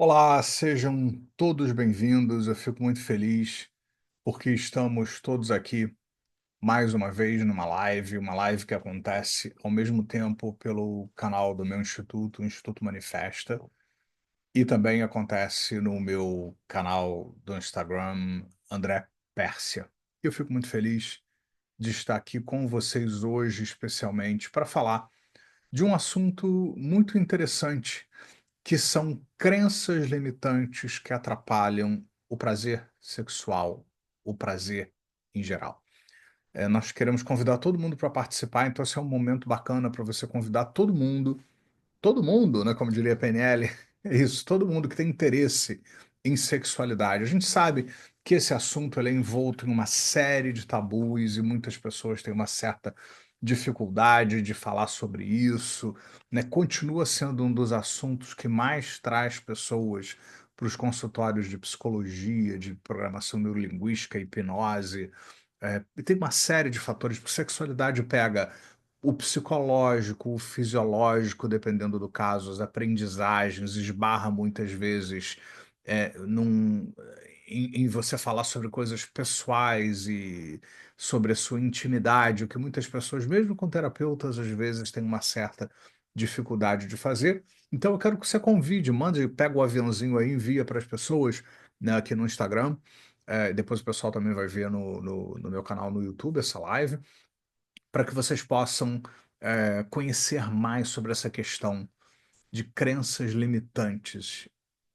Olá, sejam todos bem-vindos. Eu fico muito feliz porque estamos todos aqui mais uma vez numa live, uma live que acontece ao mesmo tempo pelo canal do meu instituto, o Instituto Manifesta, e também acontece no meu canal do Instagram, André Pérsia. Eu fico muito feliz de estar aqui com vocês hoje, especialmente para falar de um assunto muito interessante que são crenças limitantes que atrapalham o prazer sexual, o prazer em geral. Nós queremos convidar todo mundo para participar, então esse é um momento bacana para você convidar todo mundo, né, como diria a PNL, é isso, todo mundo que tem interesse em sexualidade. A gente sabe que esse assunto ele é envolto em uma série de tabus e muitas pessoas têm uma certa dificuldade de falar sobre isso, né? Continua sendo um dos assuntos que mais traz pessoas para os consultórios de psicologia, de programação neurolinguística, hipnose, e tem uma série de fatores, porque sexualidade pega o psicológico, o fisiológico, dependendo do caso, as aprendizagens, esbarra muitas vezes, em você falar sobre coisas pessoais e sobre a sua intimidade, o que muitas pessoas, mesmo com terapeutas, às vezes têm uma certa dificuldade de fazer. Então eu quero que você convide, mande, pega o aviãozinho aí, envia para as pessoas, né, aqui no Instagram. Depois o pessoal também vai ver no meu canal no YouTube essa live para que vocês possam conhecer mais sobre essa questão de crenças limitantes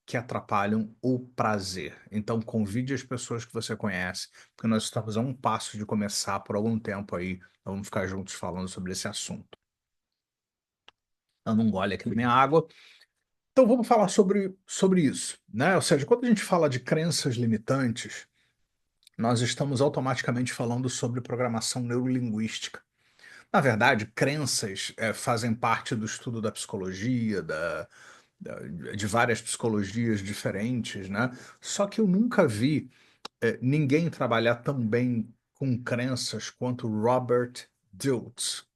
que atrapalham o prazer. Então, convide as pessoas que você conhece, porque nós estamos a um passo de começar por algum tempo aí. Vamos ficar juntos falando sobre esse assunto. Eu não gole aqui na minha água. Então, vamos falar sobre isso, né? Ou seja, quando a gente fala de crenças limitantes, nós estamos automaticamente falando sobre programação neurolinguística. Na verdade, crenças, fazem parte do estudo da psicologia, da de várias psicologias diferentes, né. Só que eu nunca vi, ninguém trabalhar tão bem com crenças quanto Robert Dilts,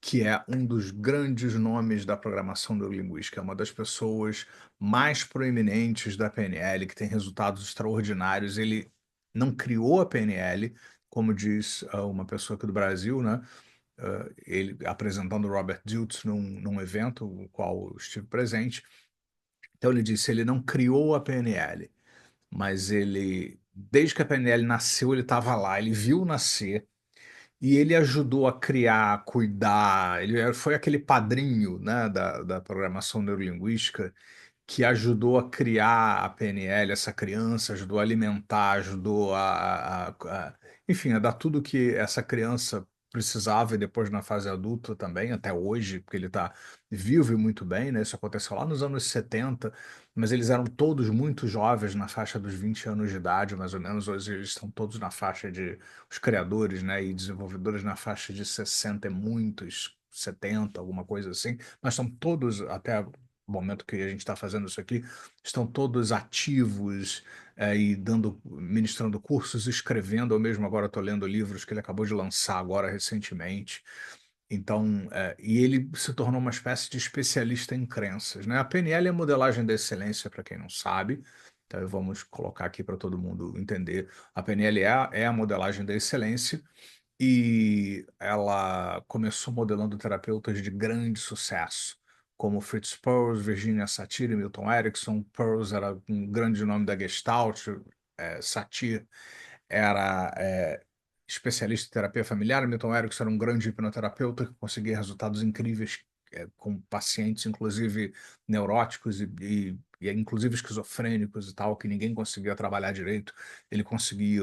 que é um dos grandes nomes da programação neurolinguística, é uma das pessoas mais proeminentes da PNL, que tem resultados extraordinários. Ele não criou a PNL, como diz, uma pessoa aqui do Brasil, né, ele apresentando o Robert Dilts num evento, no qual eu estive presente. Então ele disse, ele não criou a PNL, mas ele, desde que a PNL nasceu, ele estava lá, ele viu nascer e ele ajudou a criar, a cuidar, foi aquele padrinho, né, da programação neurolinguística que ajudou a criar a PNL, essa criança, ajudou a alimentar, ajudou enfim, a dar tudo que essa criança precisava e depois na fase adulta também, até hoje, porque ele está vivo e muito bem, né? Isso aconteceu lá nos anos 70, mas eles eram todos muito jovens, na faixa dos 20 anos de idade, mais ou menos. Hoje eles estão todos na faixa de, os criadores, né, e desenvolvedores na faixa de 60 e muitos, 70, alguma coisa assim, mas estão todos até o momento que a gente está fazendo isso aqui, estão todos ativos, e ministrando cursos, escrevendo. Eu mesmo agora estou lendo livros que ele acabou de lançar agora recentemente. Então, e ele se tornou uma espécie de especialista em crenças, né? A PNL é a modelagem da excelência, para quem não sabe. Então, vamos colocar aqui para todo mundo entender. A PNL é a modelagem da excelência e ela começou modelando terapeutas de grande sucesso, como Fritz Perls, Virginia Satir e Milton Erickson. Perls era um grande nome da Gestalt, Satir era especialista em terapia familiar, Milton Erickson era um grande hipnoterapeuta que conseguia resultados incríveis com pacientes, inclusive neuróticos e inclusive esquizofrênicos e tal, que ninguém conseguia trabalhar direito. Ele conseguia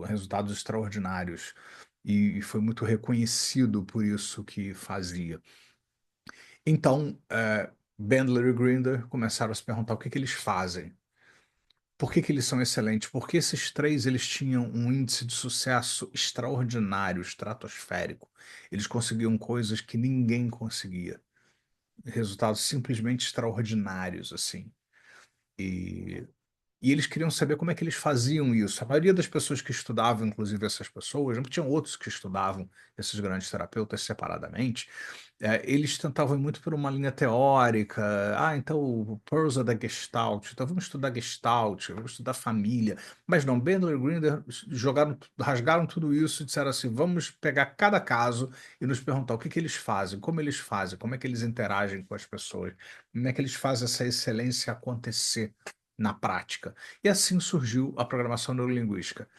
resultados extraordinários e foi muito reconhecido por isso que fazia. Então, Bandler e Grinder começaram a se perguntar o que que eles fazem. Por que que eles são excelentes? Porque esses três eles tinham um índice de sucesso extraordinário, estratosférico. Eles conseguiam coisas que ninguém conseguia. Resultados simplesmente extraordinários, assim. E, e eles queriam saber como é que eles faziam isso. A maioria das pessoas que estudavam, inclusive essas pessoas, não tinham outros que estudavam esses grandes terapeutas separadamente, eles tentavam ir muito por uma linha teórica. Ah, então o Peirce é da Gestalt, então vamos estudar Gestalt, vamos estudar família. Mas não, Bandler e Grinder jogaram, rasgaram tudo isso e disseram assim: vamos pegar cada caso e nos perguntar o que que eles fazem, como é que eles interagem com as pessoas, como é que eles fazem essa excelência acontecer na prática. E assim surgiu a programação neurolinguística.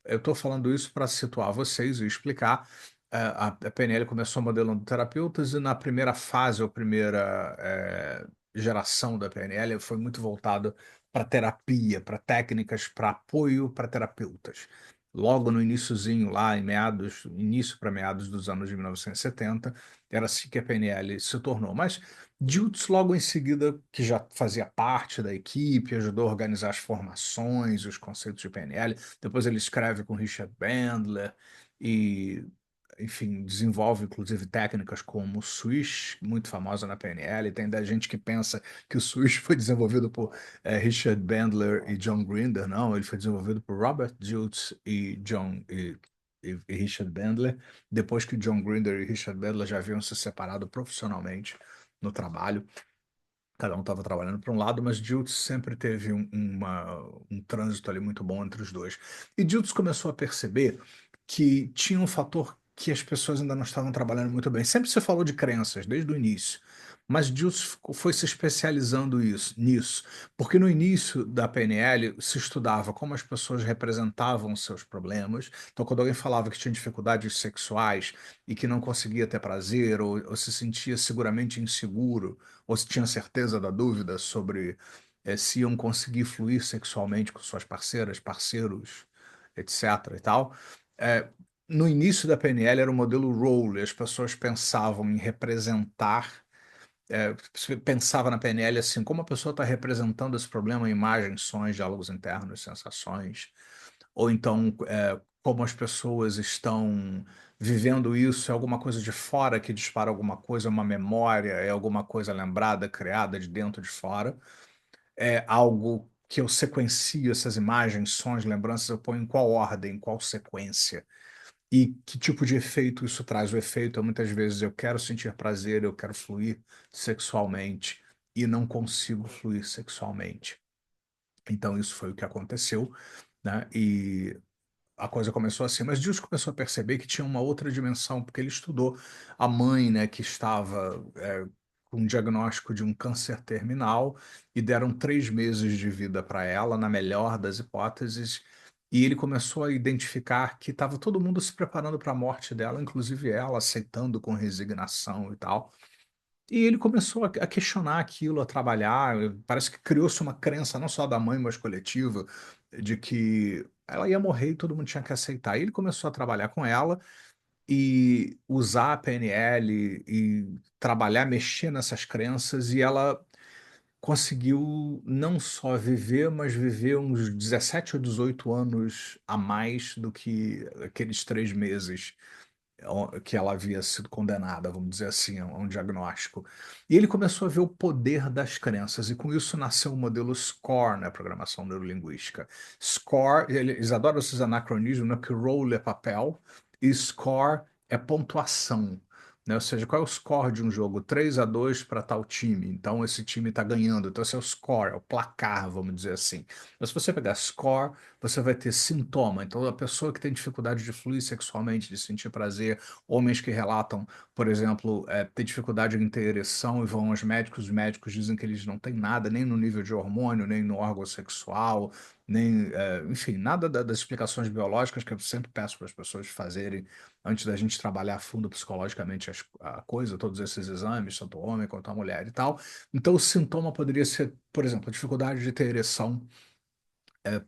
Eu estou falando isso para situar vocês e explicar. A PNL começou modelando terapeutas e na primeira fase, ou primeira geração da PNL, foi muito voltado para terapia, para técnicas, para apoio para terapeutas. Logo no iniciozinho, lá em meados, início para meados dos anos de 1970, era assim que a PNL se tornou. Mas Dilts, logo em seguida, que já fazia parte da equipe, ajudou a organizar as formações, os conceitos de PNL. Depois ele escreve com Richard Bandler e, enfim, desenvolve inclusive técnicas como o Swish, muito famosa na PNL. Tem da gente que pensa que o Swish foi desenvolvido por Richard Bandler e John Grinder. Não, ele foi desenvolvido por Robert Dilts e e Richard Bandler, depois que John Grinder e Richard Bandler já haviam se separado profissionalmente no trabalho. Cada um estava trabalhando para um lado, mas Dilts sempre teve um trânsito ali muito bom entre os dois. E Dilts começou a perceber que tinha um fator que as pessoas ainda não estavam trabalhando muito bem. Sempre se falou de crenças, desde o início. Mas Dilts foi se especializando nisso, porque no início da PNL se estudava como as pessoas representavam seus problemas. Então, quando alguém falava que tinha dificuldades sexuais e que não conseguia ter prazer, ou se sentia seguramente inseguro, ou se tinha certeza da dúvida sobre se iam conseguir fluir sexualmente com suas parceiras, parceiros, etc. e tal. É, no início da PNL era o modelo role, as pessoas pensavam em representar, você pensava na PNL assim, como a pessoa está representando esse problema em imagens, sons, diálogos internos, sensações, ou então como as pessoas estão vivendo isso, é alguma coisa de fora que dispara alguma coisa, uma memória, é alguma coisa lembrada, criada de dentro de fora, é algo que eu sequencio essas imagens, sons, lembranças, eu ponho em qual ordem, em qual sequência, e que tipo de efeito isso traz. O efeito é muitas vezes eu quero sentir prazer, eu quero fluir sexualmente e não consigo fluir sexualmente. Então isso foi o que aconteceu, né? E a coisa começou assim, mas Deus começou a perceber que tinha uma outra dimensão, porque ele estudou a mãe, né, que estava com um diagnóstico de um câncer terminal e deram 3 meses de vida para ela, na melhor das hipóteses, e ele começou a identificar que estava todo mundo se preparando para a morte dela, inclusive ela, aceitando com resignação e tal. E ele começou a questionar aquilo, a trabalhar. Parece que criou-se uma crença, não só da mãe, mas coletiva, de que ela ia morrer e todo mundo tinha que aceitar. E ele começou a trabalhar com ela e usar a PNL e trabalhar, mexer nessas crenças. E ela conseguiu não só viver, mas viver uns 17 ou 18 anos a mais do que aqueles 3 meses que ela havia sido condenada, vamos dizer assim, a um diagnóstico. E ele começou a ver o poder das crenças, e com isso nasceu o modelo SCORE na programação neurolinguística. SCORE, eles adoram esses anacronismos, né, que role é papel, e SCORE é pontuação. Né? Ou seja, qual é o score de um jogo? 3-2 para tal time. Então, esse time está ganhando. Então, esse é o score, é o placar, vamos dizer assim. Mas se você pegar score, você vai ter sintoma. Então, a pessoa que tem dificuldade de fluir sexualmente, de sentir prazer, homens que relatam, por exemplo, ter dificuldade em ter ereção e vão aos médicos, os médicos dizem que eles não têm nada, nem no nível de hormônio, nem no órgão sexual, nem, enfim, nada das explicações biológicas que eu sempre peço para as pessoas fazerem antes da gente trabalhar a fundo psicologicamente a coisa, todos esses exames, tanto homem quanto a mulher e tal. Então, o sintoma poderia ser, por exemplo, a dificuldade de ter ereção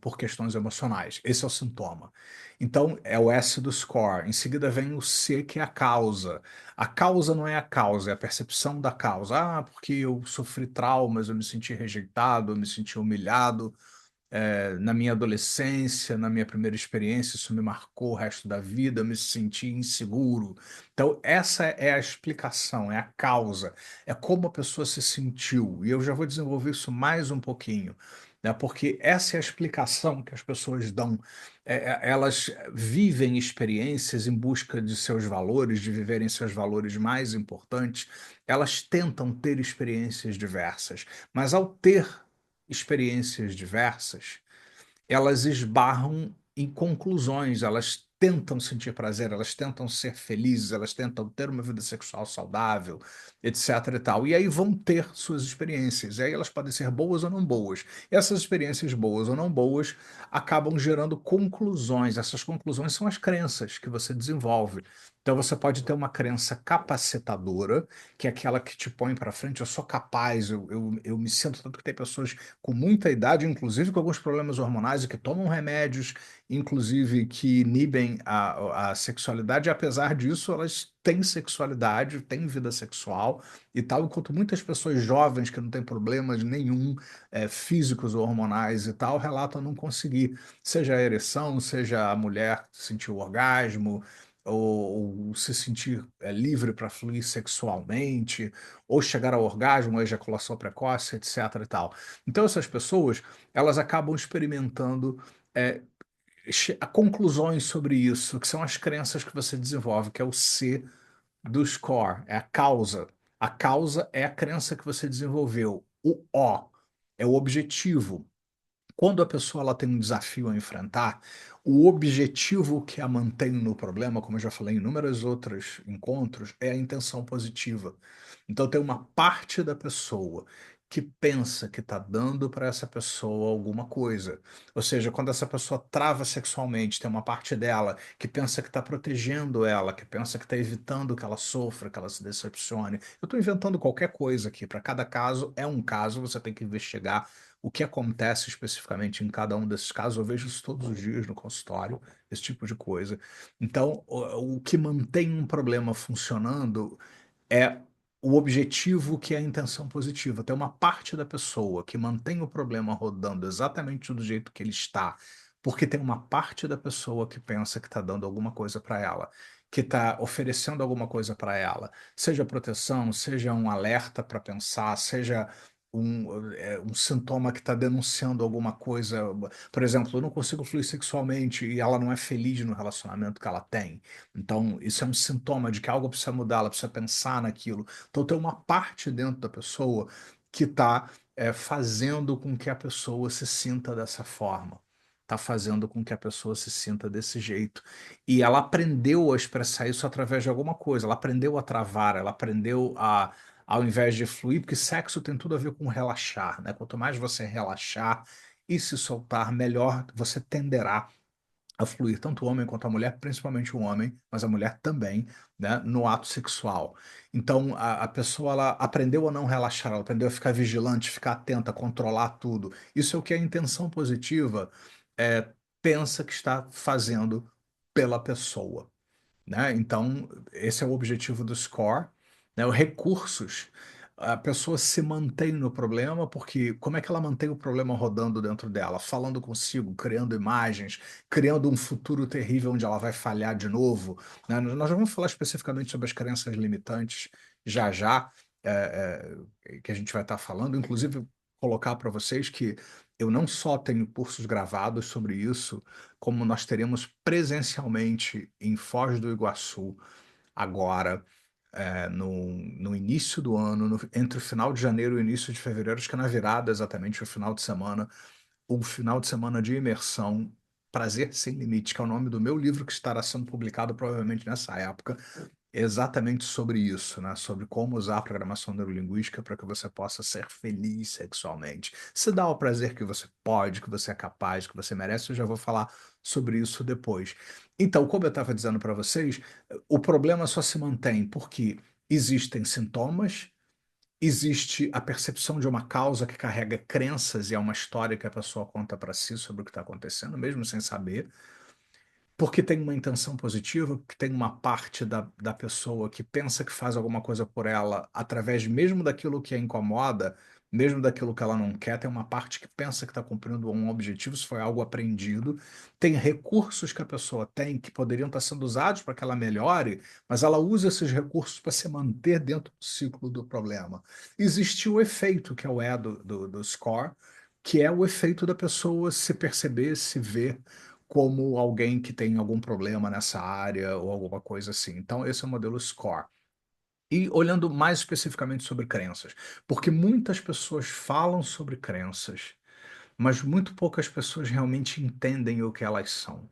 por questões emocionais. Esse é o sintoma. Então, é o S do score. Em seguida vem o C, que é a causa. A causa não é a causa, é a percepção da causa. Ah, porque eu sofri traumas, eu me senti rejeitado, eu me senti humilhado na minha adolescência, na minha primeira experiência, isso me marcou o resto da vida, eu me senti inseguro. Então, essa é a explicação, é a causa, é como a pessoa se sentiu. E eu já vou desenvolver isso mais um pouquinho. né? Porque essa é a explicação que as pessoas dão. Elas vivem experiências em busca de seus valores, de viverem seus valores mais importantes. Elas tentam ter experiências diversas, mas ao ter experiências diversas, elas esbarram em conclusões, elas tentam sentir prazer, elas tentam ser felizes, elas tentam ter uma vida sexual saudável, etc e tal. E aí vão ter suas experiências, e aí elas podem ser boas ou não boas. E essas experiências boas ou não boas acabam gerando conclusões. Essas conclusões são as crenças que você desenvolve. Então você pode ter uma crença capacitadora, que é aquela que te põe para frente, eu sou capaz, eu me sinto, tanto que tem pessoas com muita idade, inclusive com alguns problemas hormonais, e que tomam remédios, inclusive que inibem a sexualidade, e apesar disso, elas têm sexualidade, têm vida sexual e tal, enquanto muitas pessoas jovens que não têm problemas nenhum, físicos ou hormonais e tal, relatam não conseguir, seja a ereção, seja a mulher sentir o orgasmo, ou se sentir livre para fluir sexualmente, ou chegar ao orgasmo, ou ejaculação precoce, etc. e tal. Então, essas pessoas, elas acabam experimentando é, conclusões sobre isso, que são as crenças que você desenvolve, que é o C do SCORE, é a causa. A causa é a crença que você desenvolveu. O O é o objetivo. Quando a pessoa ela tem um desafio a enfrentar, o objetivo que a mantém no problema, como eu já falei em inúmeros outros encontros, é a intenção positiva. Então tem uma parte da pessoa que pensa que está dando para essa pessoa alguma coisa. Ou seja, quando essa pessoa trava sexualmente, tem uma parte dela que pensa que está protegendo ela, que pensa que está evitando que ela sofra, que ela se decepcione. Eu estou inventando qualquer coisa aqui. Para cada caso é um caso, você tem que investigar o que acontece especificamente em cada um desses casos. Eu vejo isso todos os dias no consultório, esse tipo de coisa. Então, o que mantém um problema funcionando é o objetivo, que é a intenção positiva. Tem uma parte da pessoa que mantém o problema rodando exatamente do jeito que ele está, porque tem uma parte da pessoa que pensa que está dando alguma coisa para ela, que está oferecendo alguma coisa para ela, seja proteção, seja um alerta para pensar, seja um sintoma que está denunciando alguma coisa. Por exemplo, eu não consigo fluir sexualmente e ela não é feliz no relacionamento que ela tem. Então, isso é um sintoma de que algo precisa mudar, ela precisa pensar naquilo. Então, tem uma parte dentro da pessoa que está fazendo com que a pessoa se sinta dessa forma. Está fazendo com que a pessoa se sinta desse jeito. E ela aprendeu a expressar isso através de alguma coisa. Ela aprendeu a travar, ela aprendeu ao invés de fluir, porque sexo tem tudo a ver com relaxar, né? Quanto mais você relaxar e se soltar, melhor você tenderá a fluir, tanto o homem quanto a mulher, principalmente o homem, mas a mulher também, né, no ato sexual. Então, a pessoa ela aprendeu a não relaxar, ela aprendeu a ficar vigilante, ficar atenta, controlar tudo. Isso é o que a intenção positiva é, pensa que está fazendo pela pessoa, né? Então, esse é o objetivo do SCORE, né? Os recursos. A pessoa se mantém no problema, porque como é que ela mantém o problema rodando dentro dela? Falando consigo, criando imagens, criando um futuro terrível onde ela vai falhar de novo, né? Nós vamos falar especificamente sobre as crenças limitantes já já, que a gente vai estar falando, inclusive colocar para vocês que eu não só tenho cursos gravados sobre isso, como nós teremos presencialmente em Foz do Iguaçu, agora, no início do ano, entre o final de janeiro e o início de fevereiro, acho que é na virada exatamente, o final de semana, um final de semana de imersão, Prazer Sem Limite, que é o nome do meu livro que estará sendo publicado provavelmente nessa época, exatamente sobre isso, né? Sobre como usar a programação neurolinguística para que você possa ser feliz sexualmente. Se dá o prazer que você pode, que você é capaz, que você merece, eu já vou falar sobre isso depois. Então, como eu estava dizendo para vocês, o problema só se mantém porque existem sintomas, existe a percepção de uma causa que carrega crenças e é uma história que a pessoa conta para si sobre o que está acontecendo, mesmo sem saber, porque tem uma intenção positiva, porque tem uma parte da pessoa que pensa que faz alguma coisa por ela através mesmo daquilo que a incomoda, mesmo daquilo que ela não quer, tem uma parte que pensa que está cumprindo um objetivo, se foi algo aprendido, tem recursos que a pessoa tem que poderiam estar sendo usados para que ela melhore, mas ela usa esses recursos para se manter dentro do ciclo do problema. Existe o efeito, que é o E do SCORE, que é o efeito da pessoa se perceber, se ver como alguém que tem algum problema nessa área ou alguma coisa assim. Então, esse é o modelo SCORE. E olhando mais especificamente sobre crenças, porque muitas pessoas falam sobre crenças, mas muito poucas pessoas realmente entendem o que elas são.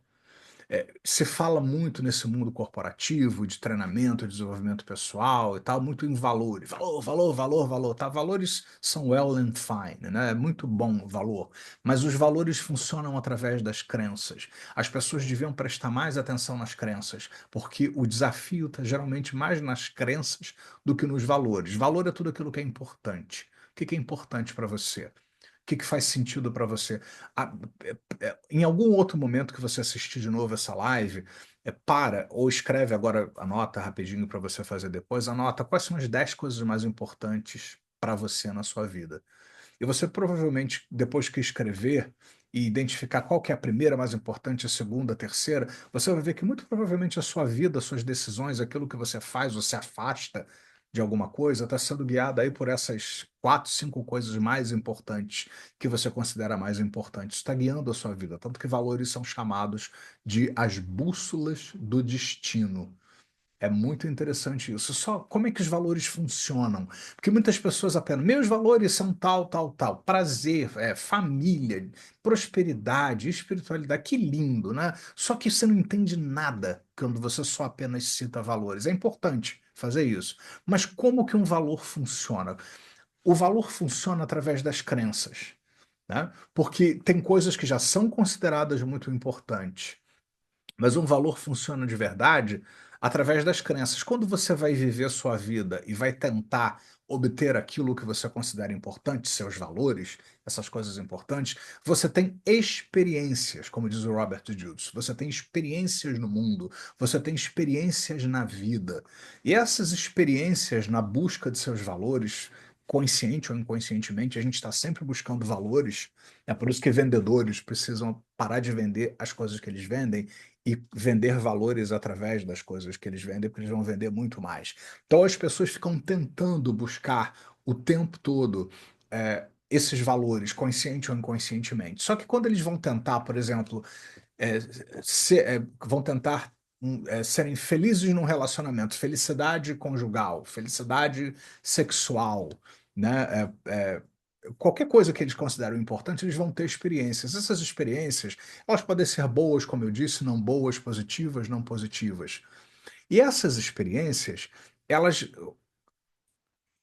Se fala muito nesse mundo corporativo, de treinamento, de desenvolvimento pessoal e tal, muito em valores. Valor, valor, valor, valor. Tá? Valores são well and fine, né? É muito bom valor. Mas os valores funcionam através das crenças. As pessoas deviam prestar mais atenção nas crenças, porque o desafio está geralmente mais nas crenças do que nos valores. Valor é tudo aquilo que é importante. O que que é importante para você? Que faz sentido para você? Ah, em algum outro momento que você assistir de novo essa live, para ou escreve agora, anota rapidinho para você fazer depois, anota quais são as 10 coisas mais importantes para você na sua vida. E você provavelmente, depois que escrever e identificar qual que é a primeira mais importante, a segunda, a terceira, você vai ver que muito provavelmente a sua vida, as suas decisões, aquilo que você faz, você afasta de alguma coisa, está sendo guiada aí por essas quatro, cinco coisas mais importantes que você considera mais importantes. Está guiando a sua vida. Tanto que valores são chamados de as bússolas do destino. É muito interessante isso. Só como é que os valores funcionam? Porque muitas pessoas apenas, meus valores são tal, tal, tal. Prazer, família, prosperidade, espiritualidade. Que lindo, né? Só que você não entende nada quando você só apenas cita valores. É importante fazer isso. Mas como que um valor funciona? O valor funciona através das crenças, né? Porque tem coisas que já são consideradas muito importantes, mas um valor funciona de verdade através das crenças. Quando você vai viver a sua vida e vai tentar obter aquilo que você considera importante, seus valores, essas coisas importantes, você tem experiências, como diz o Robert Judson, você tem experiências no mundo, você tem experiências na vida. E essas experiências na busca de seus valores, consciente ou inconscientemente, a gente está sempre buscando valores. É por isso que vendedores precisam parar de vender as coisas que eles vendem e vender valores através das coisas que eles vendem, porque eles vão vender muito mais. Então as pessoas ficam tentando buscar o tempo todo esses valores, consciente ou inconscientemente. Só que quando eles vão tentar, por exemplo, é, vão tentar serem felizes num relacionamento, felicidade conjugal, felicidade sexual, né? Qualquer coisa que eles consideram importante, eles vão ter experiências. Essas experiências, elas podem ser boas, como eu disse, não boas, positivas, não positivas. E essas experiências, elas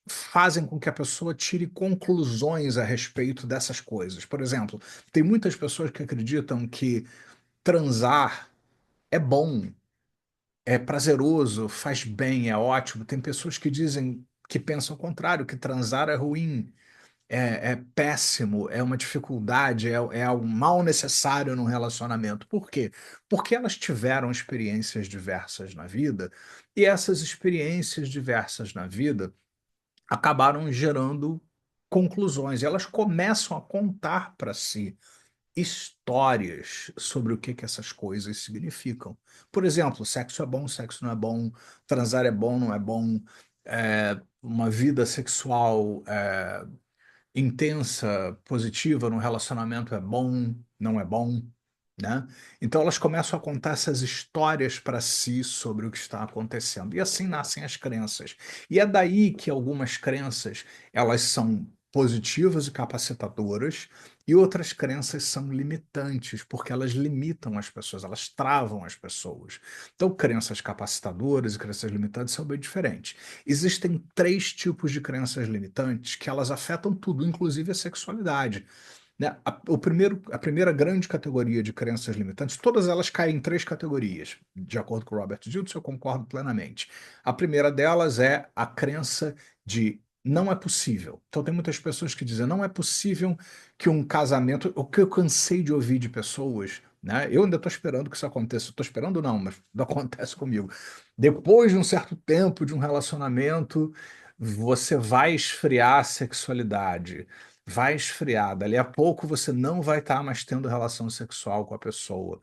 fazem com que a pessoa tire conclusões a respeito dessas coisas. Por exemplo, tem muitas pessoas que acreditam que transar é bom, é prazeroso, faz bem, é ótimo. Tem pessoas que dizem que pensam o contrário, que transar é ruim, é péssimo, é uma dificuldade, é um mal necessário num relacionamento. Por quê? Porque elas tiveram experiências diversas na vida e essas experiências diversas na vida acabaram gerando conclusões. E elas começam a contar para si histórias sobre o que que essas coisas significam. Por exemplo, sexo é bom, sexo não é bom, transar é bom, não é bom, uma vida sexual intensa, positiva no relacionamento é bom, não é bom, né? Então elas começam a contar essas histórias para si sobre o que está acontecendo. E assim nascem as crenças. E é daí que algumas crenças, elas são positivas e capacitadoras, e outras crenças são limitantes, porque elas limitam as pessoas, elas travam as pessoas. Então, crenças capacitadoras e crenças limitantes são bem diferentes. Existem três tipos de crenças limitantes que elas afetam tudo, inclusive a sexualidade, né? A primeira grande categoria de crenças limitantes, todas elas caem em três categorias, de acordo com o Robert Dilts, eu concordo plenamente. A primeira delas é a crença de não é possível. Então tem muitas pessoas que dizem não é possível que um casamento, o que eu cansei de ouvir de pessoas, né? Eu ainda estou esperando que isso aconteça. Estou esperando não, mas não acontece comigo. Depois de um certo tempo de um relacionamento, você vai esfriar a sexualidade, vai esfriar. Dali a pouco você não vai estar mais tendo relação sexual com a pessoa,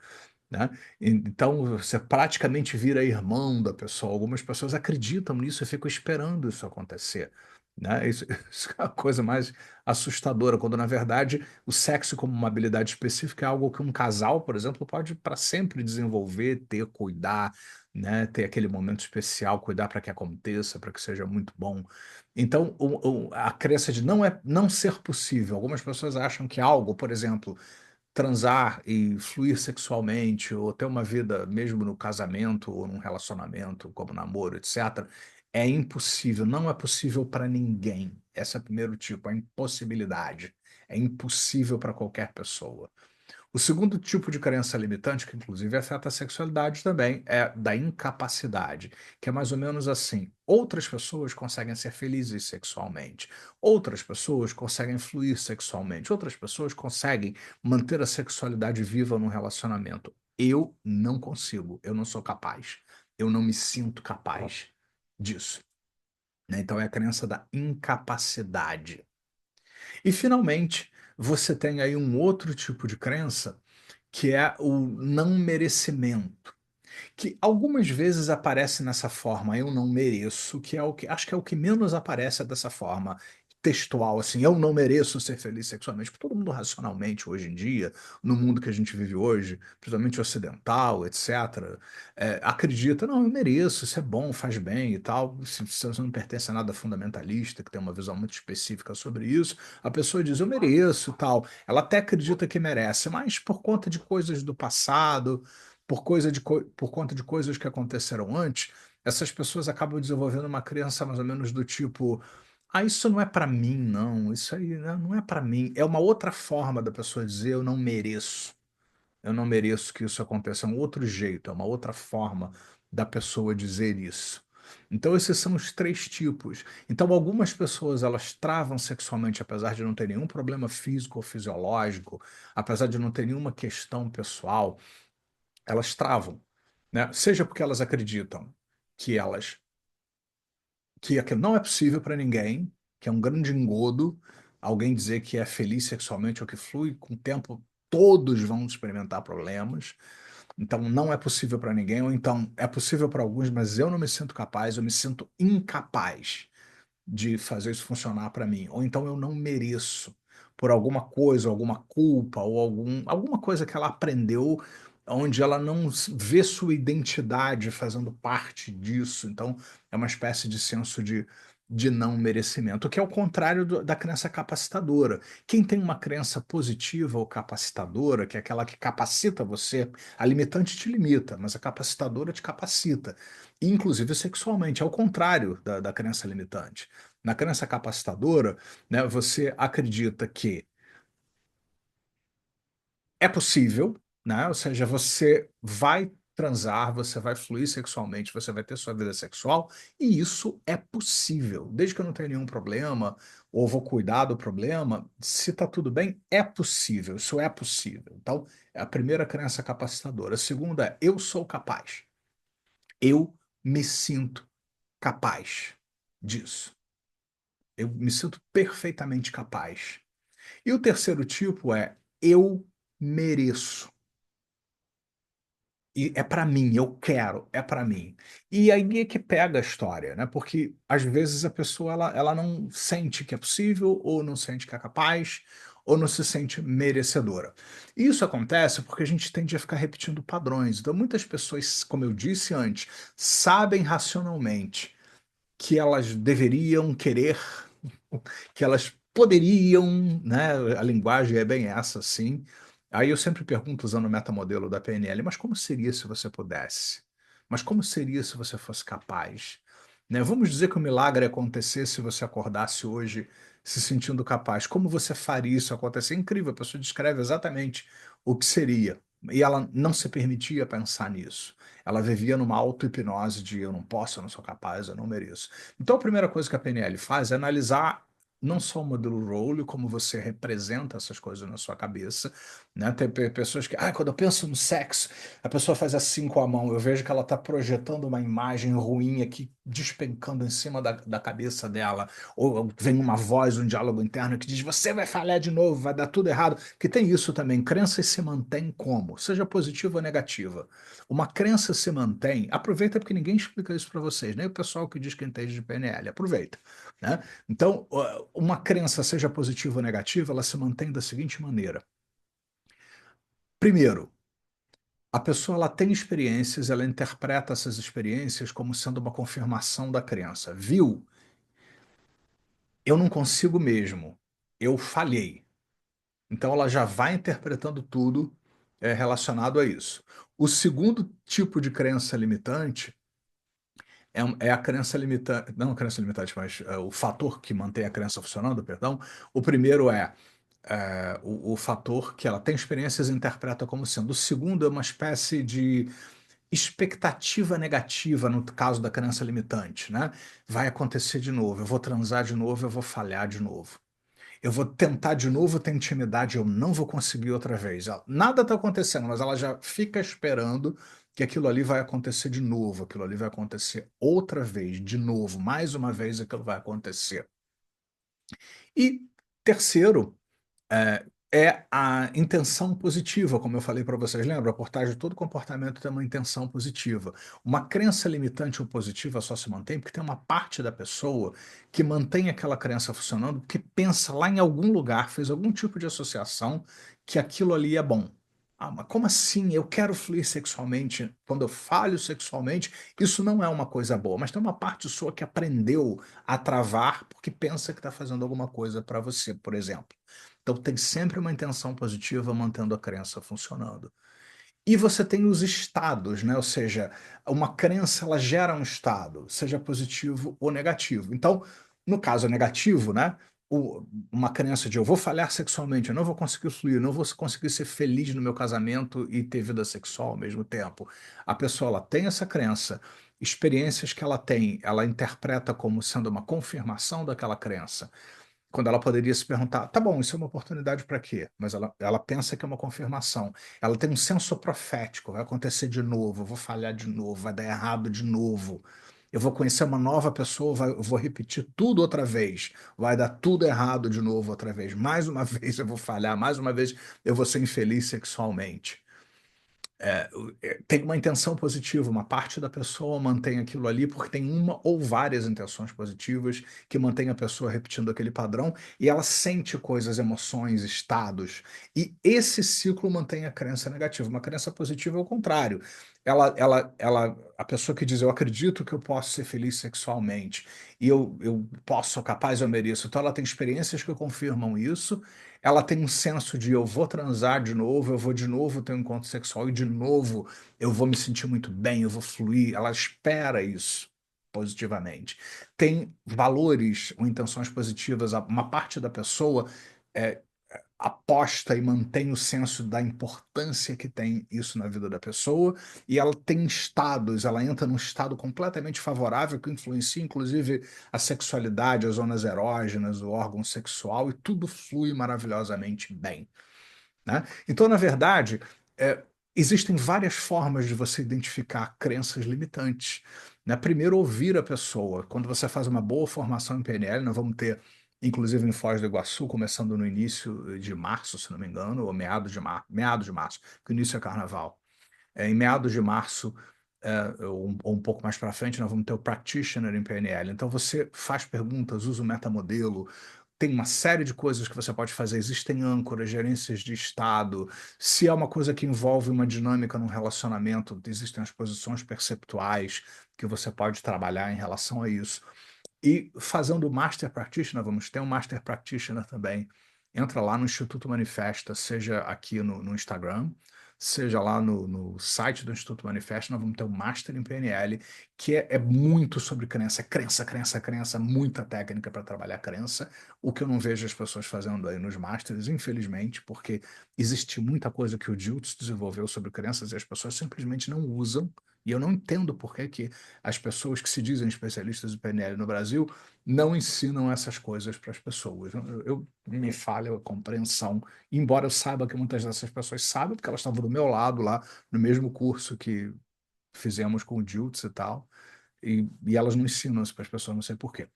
né? Então você praticamente vira irmão da pessoa. Algumas pessoas acreditam nisso e ficam esperando isso acontecer. né? Isso é a coisa mais assustadora, quando na verdade o sexo como uma habilidade específica é algo que um casal, por exemplo, pode para sempre desenvolver, ter, cuidar, né? Ter aquele momento especial, cuidar para que aconteça, para que seja muito bom. Então, a crença de não ser possível. Algumas pessoas acham que algo, por exemplo, transar e fluir sexualmente, ou ter uma vida mesmo no casamento ou num relacionamento, como namoro, etc., é impossível, não é possível para ninguém. Esse é o primeiro tipo, a impossibilidade. É impossível para qualquer pessoa. O segundo tipo de crença limitante, que inclusive afeta a sexualidade também, é da incapacidade, que é mais ou menos assim: outras pessoas conseguem ser felizes sexualmente, outras pessoas conseguem fluir sexualmente, outras pessoas conseguem manter a sexualidade viva num relacionamento. Eu não consigo, eu não sou capaz, eu não me sinto capaz disso, né? Então é a crença da incapacidade. E finalmente, você tem aí um outro tipo de crença que é o não merecimento, que algumas vezes aparece nessa forma, eu não mereço, que é o que acho que é o que menos aparece dessa forma textual, assim, eu não mereço ser feliz sexualmente, porque todo mundo racionalmente hoje em dia, no mundo que a gente vive hoje, principalmente ocidental, etc., acredita, não, eu mereço, isso é bom, faz bem e tal, se você não pertence a nada fundamentalista, que tem uma visão muito específica sobre isso, a pessoa diz, eu mereço e tal, ela até acredita que merece, mas por conta de coisas do passado, por conta de coisas que aconteceram antes, essas pessoas acabam desenvolvendo uma crença mais ou menos do tipo: ah, isso não é para mim, não, isso aí né, não é para mim. É uma outra forma da pessoa dizer eu não mereço que isso aconteça. É um outro jeito, é uma outra forma da pessoa dizer isso. Então, esses são os três tipos. Então, algumas pessoas elas travam sexualmente, apesar de não ter nenhum problema físico ou fisiológico, apesar de não ter nenhuma questão pessoal, elas travam, né? Seja porque elas acreditam que elas que aquilo não é possível para ninguém, que é um grande engodo alguém dizer que é feliz sexualmente ou que flui, com o tempo todos vão experimentar problemas. Então não é possível para ninguém, ou então é possível para alguns, mas eu não me sinto capaz, eu me sinto incapaz de fazer isso funcionar para mim, ou então eu não mereço por alguma coisa, alguma culpa ou alguma coisa que ela aprendeu onde ela não vê sua identidade fazendo parte disso. Então é uma espécie de senso de não merecimento, o que é o contrário da crença capacitadora. Quem tem uma crença positiva ou capacitadora, que é aquela que capacita você, a limitante te limita, mas a capacitadora te capacita, inclusive sexualmente, é o contrário da crença limitante. Na crença capacitadora, né, você acredita que é possível, né? Ou seja, você vai transar, você vai fluir sexualmente, você vai ter sua vida sexual, e isso é possível. Desde que eu não tenha nenhum problema, ou vou cuidar do problema, se tá tudo bem, é possível, isso é possível. Então, é a primeira crença capacitadora. A segunda é, eu sou capaz. Eu me sinto capaz disso. Eu me sinto perfeitamente capaz. E o terceiro tipo é eu mereço. E é para mim, eu quero, é para mim. E aí é que pega a história, né? Porque às vezes a pessoa ela não sente que é possível, ou não sente que é capaz, ou não se sente merecedora. E isso acontece porque a gente tende a ficar repetindo padrões. Então, muitas pessoas, como eu disse antes, sabem racionalmente que elas deveriam querer, que elas poderiam, né? A linguagem é bem essa, sim. Aí eu sempre pergunto, usando o metamodelo da PNL, mas como seria se você pudesse? Mas como seria se você fosse capaz? Né? Vamos dizer que o milagre acontecesse se você acordasse hoje se sentindo capaz. Como você faria isso acontecer? É incrível, a pessoa descreve exatamente o que seria. E ela não se permitia pensar nisso. Ela vivia numa auto-hipnose de eu não posso, eu não sou capaz, eu não mereço. Então a primeira coisa que a PNL faz é analisar não só o modelo role, como você representa essas coisas na sua cabeça, né? Tem pessoas que, quando eu penso no sexo, a pessoa faz assim com a mão, eu vejo que ela está projetando uma imagem ruim aqui, despencando em cima da cabeça dela, ou vem uma voz, um diálogo interno que diz, você vai falhar de novo, vai dar tudo errado, que tem isso também, crenças se mantêm como? Seja positiva ou negativa. Uma crença se mantém, aproveita porque ninguém explica isso para vocês, nem o pessoal que diz que entende de PNL, aproveita. né? Então, uma crença, seja positiva ou negativa, ela se mantém da seguinte maneira. Primeiro, a pessoa ela tem experiências, ela interpreta essas experiências como sendo uma confirmação da crença. Viu? Eu não consigo mesmo. Eu falhei. Então ela já vai interpretando tudo relacionado a isso. O segundo tipo de crença limitante é a crença limitante, não a crença limitante, mas o fator que mantém a crença funcionando, perdão. O primeiro o fator que ela tem experiências e interpreta como sendo. O segundo é uma espécie de expectativa negativa no caso da crença limitante, né? Vai acontecer de novo, eu vou transar de novo, eu vou falhar de novo. Eu vou tentar de novo ter intimidade, eu não vou conseguir outra vez. Nada está acontecendo, mas ela já fica esperando que aquilo ali vai acontecer de novo, aquilo ali vai acontecer outra vez, de novo, mais uma vez aquilo vai acontecer. E terceiro, é a intenção positiva, como eu falei para vocês. Lembra? Por trás de todo comportamento tem uma intenção positiva. Uma crença limitante ou positiva só se mantém porque tem uma parte da pessoa que mantém aquela crença funcionando, que pensa lá em algum lugar, fez algum tipo de associação que aquilo ali é bom. Ah, mas como assim? Eu quero fluir sexualmente. Quando eu falho sexualmente, isso não é uma coisa boa. Mas tem uma parte sua que aprendeu a travar porque pensa que está fazendo alguma coisa para você, por exemplo. Então tem sempre uma intenção positiva mantendo a crença funcionando. E você tem os estados, né? Ou seja, uma crença ela gera um estado, seja positivo ou negativo. Então, no caso negativo, né? Uma crença de eu vou falhar sexualmente, eu não vou conseguir fluir, eu não vou conseguir ser feliz no meu casamento e ter vida sexual ao mesmo tempo. A pessoa ela tem essa crença, experiências que ela tem, ela interpreta como sendo uma confirmação daquela crença. Quando ela poderia se perguntar, tá bom, isso é uma oportunidade para quê? Mas ela pensa que é uma confirmação. Ela tem um senso profético, vai acontecer de novo, eu vou falhar de novo, vai dar errado de novo. Eu vou conhecer uma nova pessoa, eu vou repetir tudo outra vez, vai dar tudo errado de novo outra vez. Mais uma vez eu vou falhar, mais uma vez eu vou ser infeliz sexualmente. Tem uma intenção positiva, uma parte da pessoa mantém aquilo ali porque tem uma ou várias intenções positivas que mantém a pessoa repetindo aquele padrão e ela sente coisas, emoções, estados. E esse ciclo mantém a crença negativa. Uma crença positiva é o contrário. A pessoa que diz, eu acredito que eu posso ser feliz sexualmente e eu posso, sou capaz, eu mereço. Então ela tem experiências que confirmam isso, ela tem um senso de eu vou transar de novo, eu vou de novo ter um encontro sexual e de novo eu vou me sentir muito bem, eu vou fluir. Ela espera isso positivamente. Tem valores ou intenções positivas, uma parte da pessoa é, aposta e mantém o senso da importância que tem isso na vida da pessoa, e ela tem estados, ela entra num estado completamente favorável que influencia inclusive a sexualidade, as zonas erógenas, o órgão sexual, e tudo flui maravilhosamente bem, né? Então, na verdade, é, existem várias formas de você identificar crenças limitantes, né? Primeiro, ouvir a pessoa. Quando você faz uma boa formação em PNL, nós vamos ter, inclusive em Foz do Iguaçu, começando no início de março, se não me engano, ou meados de março, que o início é carnaval. Em meados de março, ou um pouco mais para frente, nós vamos ter o Practitioner em PNL. Então, você faz perguntas, usa o metamodelo, tem uma série de coisas que você pode fazer. Existem âncoras, gerências de estado. Se é uma coisa que envolve uma dinâmica num relacionamento, existem as posições perceptuais que você pode trabalhar em relação a isso. E fazendo o Master Practitioner, vamos ter um Master Practitioner também. Entra lá no Instituto Manifesta, seja aqui no Instagram, seja lá no site do Instituto Manifesta, nós vamos ter um Master em PNL, que é muito sobre crença, crença, muita técnica para trabalhar crença, o que eu não vejo as pessoas fazendo aí nos Masters, infelizmente, porque existe muita coisa que o Diltz desenvolveu sobre crenças e as pessoas simplesmente não usam, e eu não entendo por que que as pessoas que se dizem especialistas de PNL no Brasil não ensinam essas coisas para as pessoas. Me falha a compreensão, embora eu saiba que muitas dessas pessoas sabem, porque elas estavam do meu lado lá, no mesmo curso que fizemos com o Diltz e tal, e elas não ensinam isso para as pessoas, não sei por quê.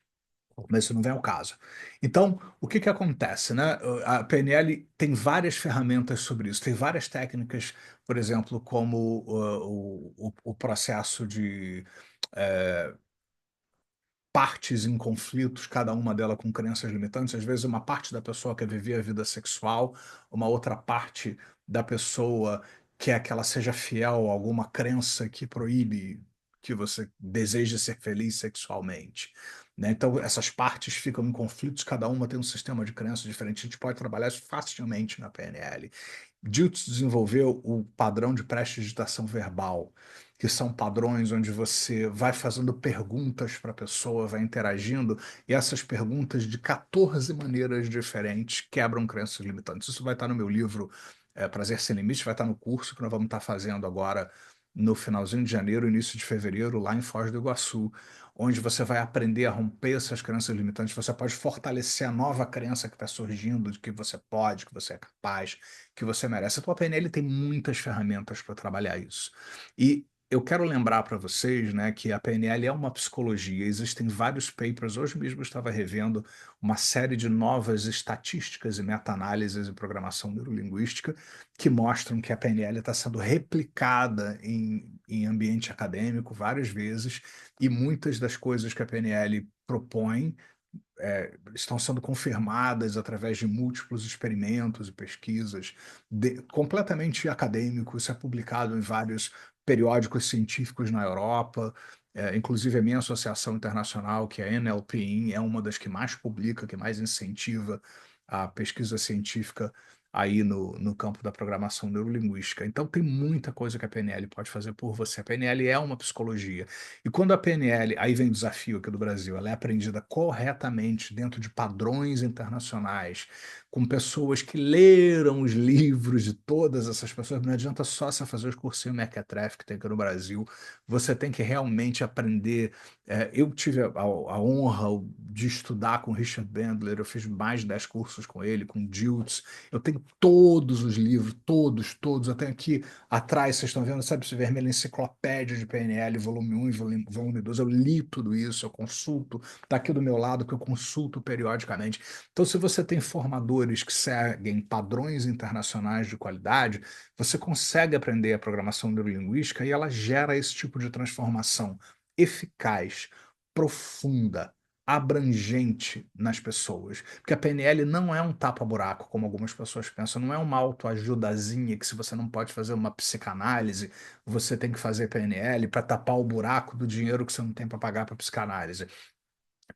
Mas isso não vem ao caso. Então, o que que acontece, né? A PNL tem várias ferramentas sobre isso, tem várias técnicas, por exemplo, como o processo de partes em conflitos, cada uma delas com crenças limitantes. Às vezes, uma parte da pessoa quer viver a vida sexual, uma outra parte da pessoa quer que ela seja fiel a alguma crença que proíbe que você deseje ser feliz sexualmente, né? Então, essas partes ficam em conflitos, cada uma tem um sistema de crenças diferente. A gente pode trabalhar isso facilmente na PNL. Dilts desenvolveu o padrão de prestidigitação verbal, que são padrões onde você vai fazendo perguntas para a pessoa, vai interagindo, e essas perguntas de 14 maneiras diferentes quebram crenças limitantes. Isso vai estar no meu livro, Prazer Sem Limites, vai estar no curso que nós vamos estar fazendo agora no finalzinho de janeiro, início de fevereiro, lá em Foz do Iguaçu, onde você vai aprender a romper essas crenças limitantes. Você pode fortalecer a nova crença que está surgindo de que você pode, que você é capaz, que você merece. A tua PNL tem muitas ferramentas para trabalhar isso. E eu quero lembrar para vocês, né, que a PNL é uma psicologia. Existem vários papers. Hoje mesmo eu estava revendo uma série de novas estatísticas e meta-análises em programação neurolinguística que mostram que a PNL está sendo replicada em ambiente acadêmico várias vezes, e muitas das coisas que a PNL propõe estão sendo confirmadas através de múltiplos experimentos e pesquisas completamente acadêmicos. Isso é publicado em vários periódicos científicos na Europa. Inclusive a minha associação internacional, que é a NLP, é uma das que mais publica, que mais incentiva a pesquisa científica aí no campo da programação neurolinguística. Então tem muita coisa que a PNL pode fazer por você. A PNL é uma psicologia. E quando a PNL, aí vem o desafio aqui do Brasil, ela é aprendida corretamente dentro de padrões internacionais, com pessoas que leram os livros de todas essas pessoas. Não adianta só você fazer os cursinhos Mequetrefe que tem aqui no Brasil, você tem que realmente aprender. Eu tive a honra de estudar com Richard Bandler, eu fiz mais de 10 cursos com ele, com Dilts. Eu tenho todos os livros, todos, todos. Eu tenho aqui atrás, vocês estão vendo, sabe, esse vermelho, enciclopédia de PNL, volume 1 e volume 2. Eu li tudo isso, eu consulto, está aqui do meu lado, que eu consulto periodicamente. Então, se você tem formadores que seguem padrões internacionais de qualidade, você consegue aprender a programação neurolinguística e ela gera esse tipo de transformação eficaz, profunda, abrangente nas pessoas. Porque a PNL não é um tapa-buraco, como algumas pessoas pensam, não é uma autoajudazinha que se você não pode fazer uma psicanálise, você tem que fazer PNL para tapar o buraco do dinheiro que você não tem para pagar para psicanálise.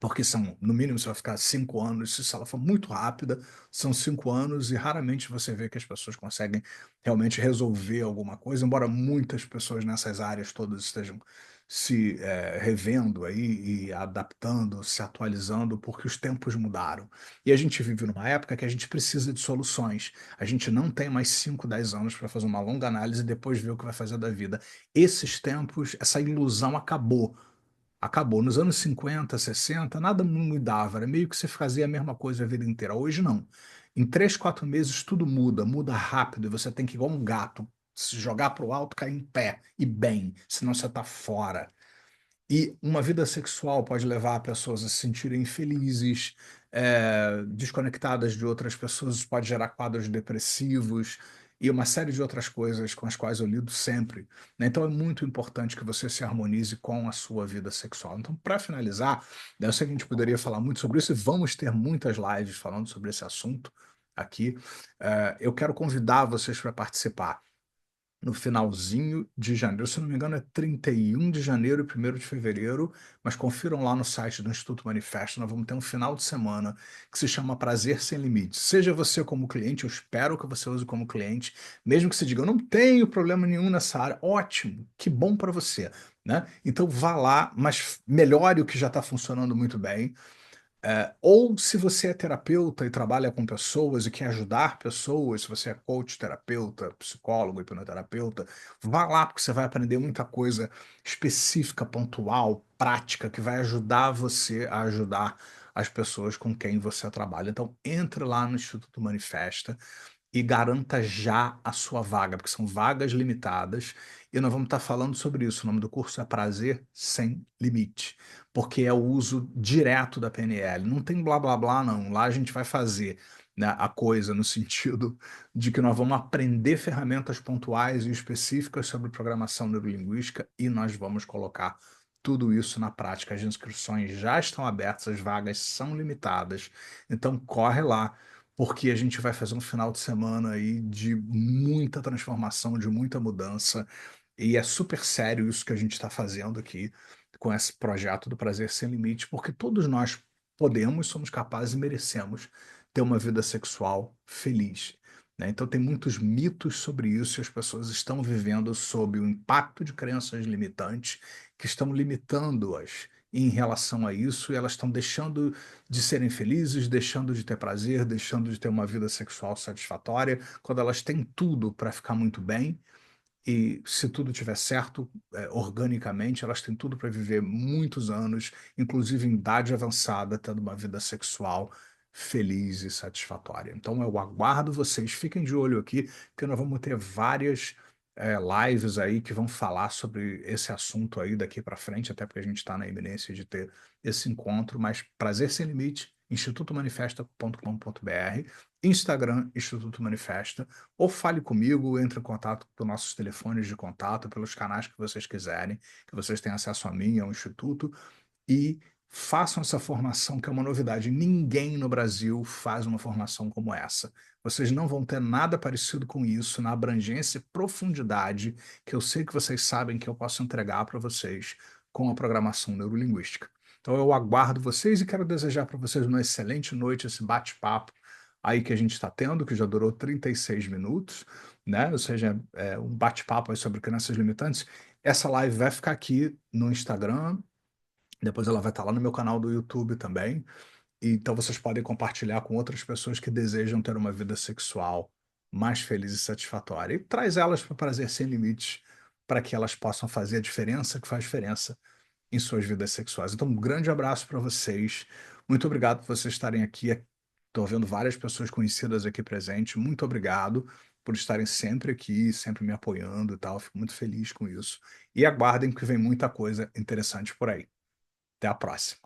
Porque são, no mínimo, você vai ficar 5 anos. Se ela for muito rápida, são 5 anos, e raramente você vê que as pessoas conseguem realmente resolver alguma coisa, embora muitas pessoas nessas áreas todas estejam se revendo aí e adaptando, se atualizando, porque os tempos mudaram. E a gente vive numa época que a gente precisa de soluções. A gente não tem mais 5, 10 anos para fazer uma longa análise e depois ver o que vai fazer da vida. Esses tempos, essa ilusão acabou. Acabou. Nos anos 50, 60, nada mudava. Era meio que você fazia a mesma coisa a vida inteira. Hoje não. Em 3, 4 meses tudo muda, muda rápido, e você tem que, igual um gato, se jogar para o alto, cair em pé, e bem, senão você está fora. E uma vida sexual pode levar pessoas a se sentirem infelizes, desconectadas de outras pessoas, pode gerar quadros depressivos e uma série de outras coisas com as quais eu lido sempre, né? Então é muito importante que você se harmonize com a sua vida sexual. Então, para finalizar, né, eu sei que a gente poderia falar muito sobre isso, e vamos ter muitas lives falando sobre esse assunto aqui. Eu quero convidar vocês para participar no finalzinho de janeiro. Se não me engano, é 31 de janeiro e 1º de fevereiro, mas confiram lá no site do Instituto Manifesto. Nós vamos ter um final de semana que se chama Prazer Sem Limites. Seja você como cliente, eu espero que você use como cliente, mesmo que você diga, eu não tenho problema nenhum nessa área. Ótimo, que bom para você, né? Então vá lá, mas melhore o que já está funcionando muito bem. Ou se você é terapeuta e trabalha com pessoas e quer ajudar pessoas, se você é coach, terapeuta, psicólogo, hipnoterapeuta, vá lá, porque você vai aprender muita coisa específica, pontual, prática, que vai ajudar você a ajudar as pessoas com quem você trabalha. Então, entre lá no Instituto Manifesta e garanta já a sua vaga, porque são vagas limitadas, e nós vamos estar falando sobre isso. O nome do curso é Prazer Sem Limite, porque é o uso direto da PNL. Não tem blá blá blá, não. Lá a gente vai fazer, né, a coisa no sentido de que nós vamos aprender ferramentas pontuais e específicas sobre programação neurolinguística, e nós vamos colocar tudo isso na prática. As inscrições já estão abertas, as vagas são limitadas, então corre lá, porque a gente vai fazer um final de semana aí de muita transformação, de muita mudança, e é super sério isso que a gente está fazendo aqui com esse projeto do Prazer Sem Limite, porque todos nós podemos, somos capazes e merecemos ter uma vida sexual feliz, né? Então tem muitos mitos sobre isso e as pessoas estão vivendo sob o impacto de crenças limitantes que estão limitando-as em relação a isso e elas estão deixando de serem felizes, deixando de ter prazer, deixando de ter uma vida sexual satisfatória, quando elas têm tudo para ficar muito bem e se tudo tiver certo, organicamente, elas têm tudo para viver muitos anos, inclusive em idade avançada, tendo uma vida sexual feliz e satisfatória. Então eu aguardo vocês, fiquem de olho aqui, que nós vamos ter várias lives aí que vão falar sobre esse assunto aí daqui para frente, até porque a gente está na iminência de ter esse encontro, mas Prazer Sem Limite, institutomanifesta.com.br, Instagram, Instituto Manifesta, ou fale comigo, entre em contato com nossos telefones de contato, pelos canais que vocês quiserem, que vocês têm acesso a mim, ao Instituto, e façam essa formação, que é uma novidade. Ninguém no Brasil faz uma formação como essa. Vocês não vão ter nada parecido com isso, na abrangência e profundidade que eu sei que vocês sabem que eu posso entregar para vocês com a programação neurolinguística. Então eu aguardo vocês e quero desejar para vocês uma excelente noite, esse bate-papo aí que a gente está tendo, que já durou 36 minutos, né? Ou seja, um bate-papo aí sobre crenças limitantes. Essa live vai ficar aqui no Instagram, depois ela vai estar lá no meu canal do YouTube também. E então vocês podem compartilhar com outras pessoas que desejam ter uma vida sexual mais feliz e satisfatória. E traz elas para Prazer Sem Limites, para que elas possam fazer a diferença que faz diferença em suas vidas sexuais. Então, um grande abraço para vocês. Muito obrigado por vocês estarem aqui. Estou vendo várias pessoas conhecidas aqui presentes. Muito obrigado por estarem sempre aqui, sempre me apoiando e tal. Fico muito feliz com isso. E aguardem que vem muita coisa interessante por aí. Até a próxima.